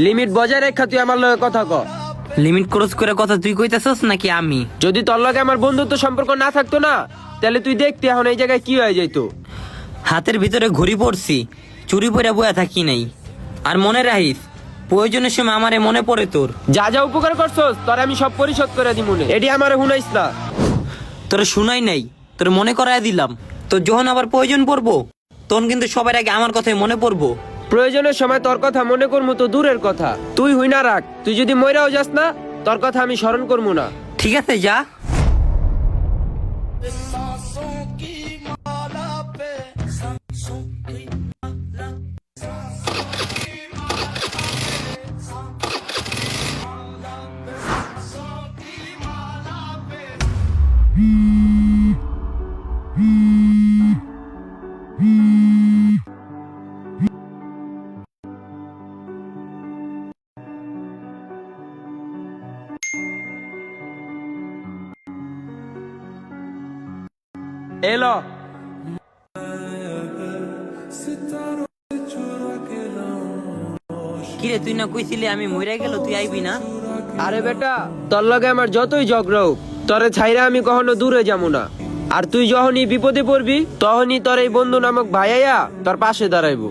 Limit বজায় রেখা তুই আমার লগে কথা ক। লিমিট ক্রস করে কথা তুই কইতাছস নাকি আমি? যদি তোর লগে আমার বন্ধুত্ব সম্পর্ক না থাকতো না, তাহলে তুই দেখতি এখন এই জায়গায় কি হয়ে যেত। হাতের ভিতরে ঘড়ি পড়ছি, চুরি পরে বয়া থাকি নাই। আর মনে রাখিস, প্রয়োজনের সময় আমারে মনে পড়ে তোর। যা যা উপকার করছস তোর আমি সব পরিশোধ করে দিই মনে, এটি আমারে হুনাইস না। তোর শুনাই নাই, তোর মনে করায় দিলাম। তোর যখন আবার প্রয়োজন পড়বো, তখন কিন্তু সবার আগে আমার কথাই মনে পড়বো। প্রয়োজনের সময় তোর কথা মনে করবো তো দূরের কথা, তুই হুই না রাখ। তুই যদি মইরাও যাস না, তোর কথা আমি স্মরণ করবো না। ঠিক আছে, যা। এলো কিরে, তুই না কইছিলি আমি মইরা গেল তুই আইবি না? আরে বেটা, তোর লগে আমার যতই ঝগড়া হোক, তোরে ছাইরা আমি কখনো দূরে যাবো না। আর তুই যখনই বিপদে পড়বি, তখনই তোর এই বন্ধু নামক ভাইয়া তোর পাশে দাঁড়াইবো।